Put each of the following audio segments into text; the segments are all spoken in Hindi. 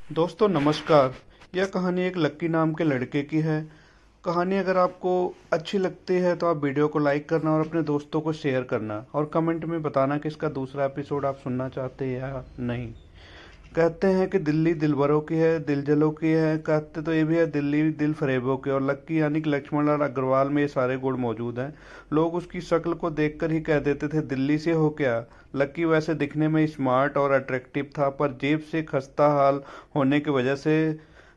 दोस्तों नमस्कार। यह कहानी एक लक्की नाम के लड़के की है। कहानी अगर आपको अच्छी लगती है तो आप वीडियो को लाइक करना और अपने दोस्तों को शेयर करना और कमेंट में बताना कि इसका दूसरा एपिसोड आप सुनना चाहते हैं या नहीं। कहते हैं कि दिल्ली दिलबरों की है, दिलजलों की है। कहते तो ये भी है दिल्ली दिल फरेबों की। और लक्की यानी कि लक्ष्मण लाल अग्रवाल में ये सारे गुण मौजूद हैं। लोग उसकी शक्ल को देखकर ही कह देते थे दिल्ली से हो क्या। लक्की वैसे दिखने में स्मार्ट और अट्रैक्टिव था, पर जेब से खस्ता हाल होने की वजह से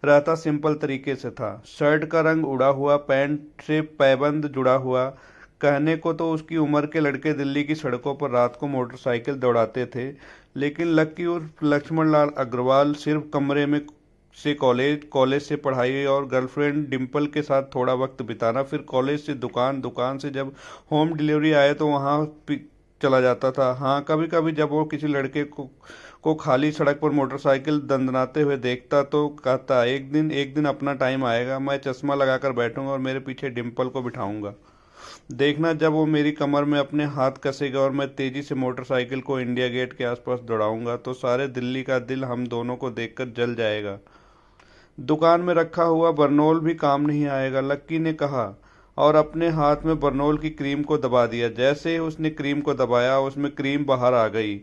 रहता सिंपल तरीके से था। शर्ट का रंग उड़ा हुआ, पैंट से पैबंद जुड़ा हुआ। कहने को तो उसकी उम्र के लड़के दिल्ली की सड़कों पर रात को मोटरसाइकिल दौड़ाते थे, लेकिन लक्की उर्फ लक्ष्मण लाल अग्रवाल सिर्फ कमरे में से कॉलेज, कॉलेज से पढ़ाई और गर्लफ्रेंड डिम्पल के साथ थोड़ा वक्त बिताना, फिर कॉलेज से दुकान, दुकान से जब होम डिलीवरी आए तो वहाँ चला जाता था। हाँ, कभी कभी जब वो किसी लड़के को खाली सड़क पर मोटरसाइकिल दंदनाते हुए देखता तो कहता एक दिन अपना टाइम आएगा, मैं चश्मा लगाकर बैठूंगा और मेरे पीछे डिम्पल को बिठाऊंगा। देखना जब वो मेरी कमर में अपने हाथ कसेगा और मैं तेजी से मोटरसाइकिल को इंडिया गेट के आसपास दौड़ाऊंगा तो सारे दिल्ली का दिल हम दोनों को देखकर जल जाएगा। दुकान में रखा हुआ बरनोल भी काम नहीं आएगा, लक्की ने कहा और अपने हाथ में बरनोल की क्रीम को दबा दिया। जैसे ही उसने क्रीम को दबाया उसमें क्रीम बाहर आ गई।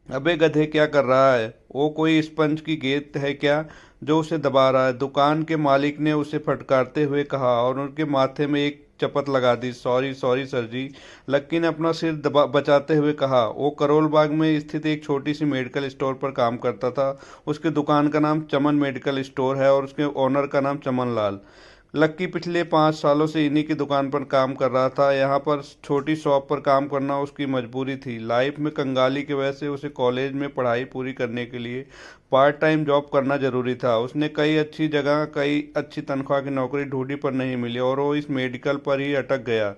अबे गधे, क्या कर रहा है? वो कोई स्पंज की गेंद है क्या जो उसे दबा रहा है? दुकान के मालिक ने उसे फटकारते हुए कहा और उनके माथे में एक चपत लगा दी। सॉरी सॉरी सर जी, लक्की ने अपना सिर दबा बचाते हुए कहा। वो करोल बाग में स्थित एक छोटी सी मेडिकल स्टोर पर काम करता था। उसकी दुकान का नाम चमन मेडिकल स्टोर है और उसके ओनर का नाम चमन लाल। लक्की पिछले 5 सालों से इन्हीं की दुकान पर काम कर रहा था। यहाँ पर छोटी शॉप पर काम करना उसकी मजबूरी थी। लाइफ में कंगाली की वजह से उसे कॉलेज में पढ़ाई पूरी करने के लिए पार्ट टाइम जॉब करना जरूरी था। उसने कई अच्छी जगह कई अच्छी तनख्वाह की नौकरी ढूंढी पर नहीं मिली और वो इस मेडिकल पर ही अटक गया।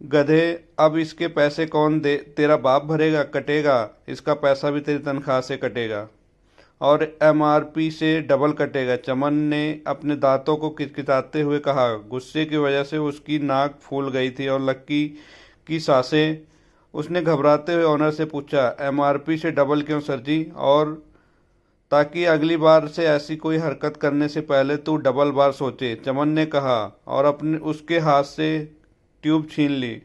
गधे, अब इसके पैसे कौन दे? तेरा बाप भरेगा? कटेगा, इसका पैसा भी तेरी तनख्वाह से कटेगा और एमआरपी से डबल कटेगा, चमन ने अपने दांतों को किटकिटाते हुए कहा। गुस्से की वजह से उसकी नाक फूल गई थी और लक्की की सांसें। उसने घबराते हुए ऑनर से पूछा, एमआरपी से डबल क्यों सर जी? और ताकि अगली बार से ऐसी कोई हरकत करने से पहले तू डबल बार सोचे, चमन ने कहा और अपने उसके हाथ से ट्यूब छीन ली।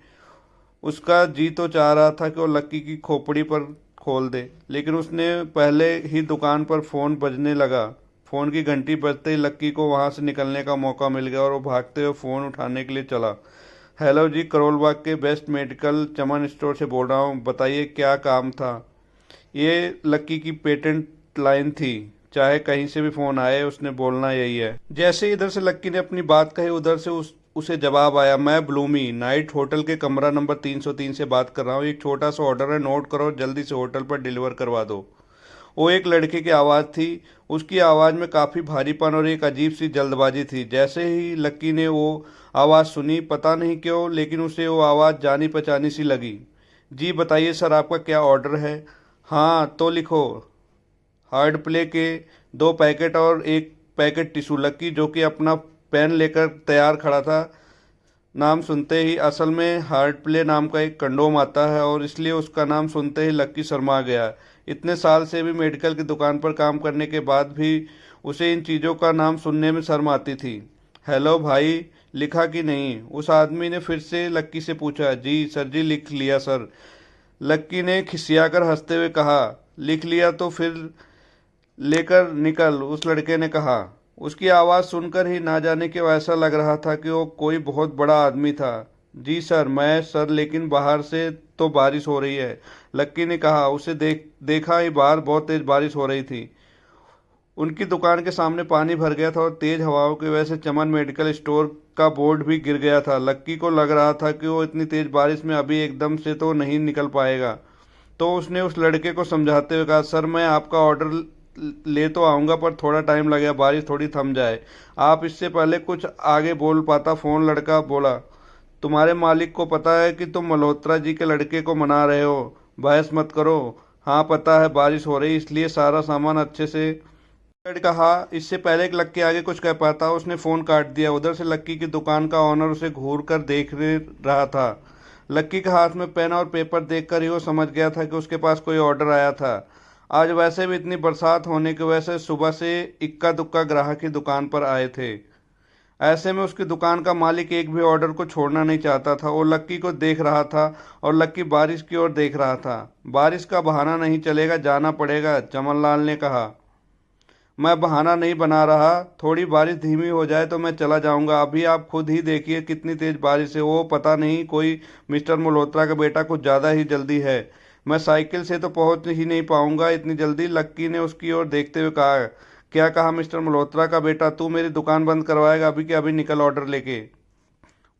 उसका जी तो चाह रहा था कि वो लक्की की खोपड़ी पर खोल दे, लेकिन उसने पहले ही दुकान पर फ़ोन बजने लगा। फ़ोन की घंटी बजते ही लक्की को वहां से निकलने का मौका मिल गया और वो भागते हुए फ़ोन उठाने के लिए चला। हेलो जी, करोल बाग के बेस्ट मेडिकल चमन स्टोर से बोल रहा हूँ, बताइए क्या काम था? ये लक्की की पेटेंट लाइन थी, चाहे कहीं से भी फ़ोन आए उसने बोलना यही है। जैसे ही इधर से लक्की ने अपनी बात कही उधर से उसे जवाब आया, मैं ब्लूमी नाइट होटल के कमरा नंबर 303 से बात कर रहा हूँ। एक छोटा सा ऑर्डर है, नोट करो, जल्दी से होटल पर डिलीवर करवा दो। वो एक लड़के की आवाज़ थी। उसकी आवाज़ में काफ़ी भारीपन और एक अजीब सी जल्दबाजी थी। जैसे ही लक्की ने वो आवाज़ सुनी, पता नहीं क्यों लेकिन उसे वो आवाज़ जानी पहचानी सी लगी। जी बताइए सर, आपका क्या ऑर्डर है? हाँ तो लिखो, हार्ड प्ले के 2 पैकेट और एक पैकेट टिश्यू। लक्की जो कि अपना पेन लेकर तैयार खड़ा था, नाम सुनते ही, असल में हार्ड प्ले नाम का एक कंडोम आता है और इसलिए उसका नाम सुनते ही लक्की शर्मा गया। इतने साल से भी मेडिकल की दुकान पर काम करने के बाद भी उसे इन चीज़ों का नाम सुनने में शर्म आती थी। हेलो भाई, लिखा कि नहीं? उस आदमी ने फिर से लक्की से पूछा। जी सर जी, लिख लिया सर, लक्की ने खिसियाकर हंसते हुए कहा। लिख लिया तो फिर लेकर निकल, उस लड़के ने कहा। उसकी आवाज़ सुनकर ही ना जाने क्यों ऐसा लग रहा था कि वो कोई बहुत बड़ा आदमी था। जी सर, मैं सर, लेकिन बाहर से तो बारिश हो रही है, लक्की ने कहा। उसे देखा ही बाहर बहुत तेज बारिश हो रही थी। उनकी दुकान के सामने पानी भर गया था और तेज हवाओं की वजह से चमन मेडिकल स्टोर का बोर्ड भी गिर गया था। लक्की को लग रहा था कि वो इतनी तेज बारिश में अभी एकदम से तो नहीं निकल पाएगा, तो उसने उस लड़के को समझाते हुए कहा, सर मैं आपका ऑर्डर ले तो आऊँगा पर थोड़ा टाइम लगेगा, बारिश थोड़ी थम जाए। आप इससे पहले कुछ आगे बोल पाता फ़ोन लड़का बोला, तुम्हारे मालिक को पता है कि तुम मल्होत्रा जी के लड़के को मना रहे हो? बहस मत करो। हाँ पता है, बारिश हो रही इसलिए सारा सामान अच्छे से कहा। इससे पहले कि लक्की आगे कुछ कह पाता उसने फ़ोन काट दिया। उधर से लक्की की दुकान का ऑनर उसे घूर कर देख रहा था। लक्की के हाथ में पेन और पेपर देखकर ही वो समझ गया था कि उसके पास कोई ऑर्डर आया था। आज वैसे भी इतनी बरसात होने की वजह से सुबह से इक्का दुक्का ग्राहक ही दुकान पर आए थे। ऐसे में उसकी दुकान का मालिक एक भी ऑर्डर को छोड़ना नहीं चाहता था। वो लक्की को देख रहा था और लक्की बारिश की ओर देख रहा था। बारिश का बहाना नहीं चलेगा, जाना पड़ेगा, चमनलाल ने कहा। मैं बहाना नहीं बना रहा, थोड़ी बारिश धीमी हो जाए तो मैं चला जाऊंगा। अभी आप खुद ही देखिए कितनी तेज बारिश है। वो पता नहीं कोई मिस्टर मल्होत्रा का बेटा कुछ ज़्यादा ही जल्दी है। मैं साइकिल से तो पहुंच ही नहीं पाऊंगा इतनी जल्दी, लक्की ने उसकी ओर देखते हुए कहा। क्या कहा मिस्टर मल्होत्रा का बेटा? तू मेरी दुकान बंद करवाएगा? अभी के अभी निकल ऑर्डर लेके।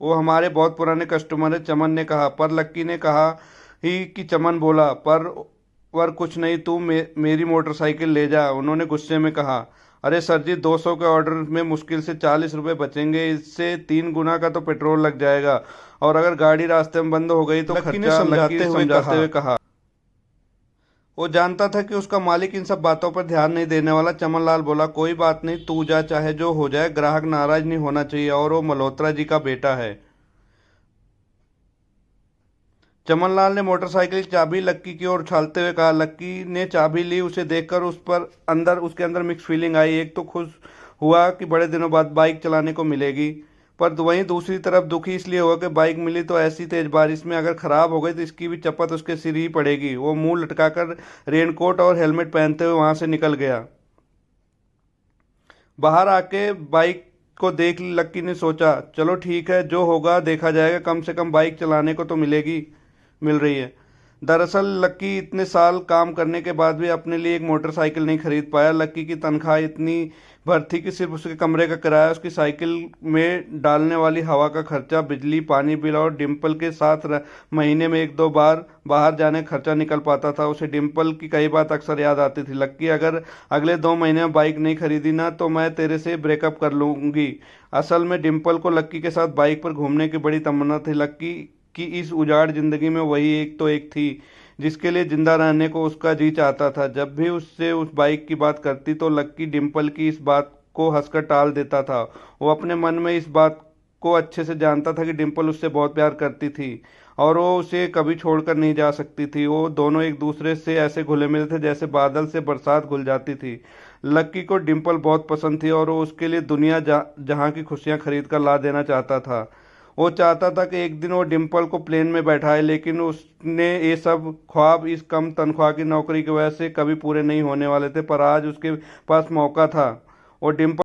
वो हमारे बहुत पुराने कस्टमर है, चमन ने कहा। पर लक्की ने कहा ही कि चमन बोला, पर कुछ नहीं, तू मेरी मोटरसाइकिल ले जा, उन्होंने गुस्से में कहा। अरे सर जी, 200 के ऑर्डर में मुश्किल से 40 रुपए बचेंगे, इससे 3 गुना का तो पेट्रोल लग जाएगा। और अगर गाड़ी रास्ते में बंद हो गई तो लक्की ने खर्चा। समझाते हुए कहा। वो जानता था कि उसका मालिक इन सब बातों पर ध्यान नहीं देने वाला। चमनलाल बोला, कोई बात नहीं, तू जा, चाहे जो हो जाए, ग्राहक नाराज नहीं होना चाहिए, और वो मल्होत्रा जी का बेटा है। चमनलाल ने मोटरसाइकिल की चाबी लक्की की ओर उछालते हुए कहा। लक्की ने चाबी ली। उसे देखकर उसके अंदर मिक्स फीलिंग आई। एक तो खुश हुआ कि बड़े दिनों बाद बाइक चलाने को मिलेगी, पर वहीं दूसरी तरफ दुखी इसलिए हुआ कि बाइक मिली तो ऐसी तेज बारिश में अगर खराब हो गई तो इसकी भी चपत उसके सिर ही पड़ेगी। वो मुंह लटकाकर रेनकोट और हेलमेट पहनते हुए वहां से निकल गया। बाहर आके बाइक को देख लक्की ने सोचा, चलो ठीक है, जो होगा देखा जाएगा, कम से कम बाइक चलाने को तो मिल रही है। दरअसल लक्की इतने साल काम करने के बाद भी अपने लिए एक मोटरसाइकिल नहीं खरीद पाया। लक्की की तनख्वाह इतनी भर थी कि सिर्फ उसके कमरे का किराया, उसकी साइकिल में डालने वाली हवा का खर्चा, बिजली पानी बिल और डिम्पल के साथ महीने में 1-2 बार बाहर जाने का खर्चा निकल पाता था। उसे डिम्पल की कई बात अक्सर याद आती थी। लक्की, अगर अगले 2 महीने में बाइक नहीं खरीदी ना तो मैं तेरे से ब्रेकअप कर लूंगी। असल में डिम्पल को लक्की के साथ बाइक पर घूमने की बड़ी तमन्ना थी। लक्की कि इस उजाड़ जिंदगी में वही एक तो एक थी जिसके लिए जिंदा रहने को उसका जी चाहता था। जब भी उससे उस बाइक की बात करती तो लक्की डिम्पल की इस बात को हंसकर टाल देता था। वो अपने मन में इस बात को अच्छे से जानता था कि डिम्पल उससे बहुत प्यार करती थी और वो उसे कभी छोड़कर नहीं जा सकती थी। वो दोनों एक दूसरे से ऐसे घुले मिले थे जैसे बादल से बरसात घुल जाती थी। लक्की को डिम्पल बहुत पसंद थी और वो उसके लिए दुनिया जहाँ की खुशियाँ खरीद कर ला देना चाहता था। वो चाहता था कि एक दिन वो डिम्पल को प्लेन में बैठाए, लेकिन उसने ये सब ख्वाब इस कम तनख्वाह की नौकरी की वजह से कभी पूरे नहीं होने वाले थे। पर आज उसके पास मौका था। वो डिम्पल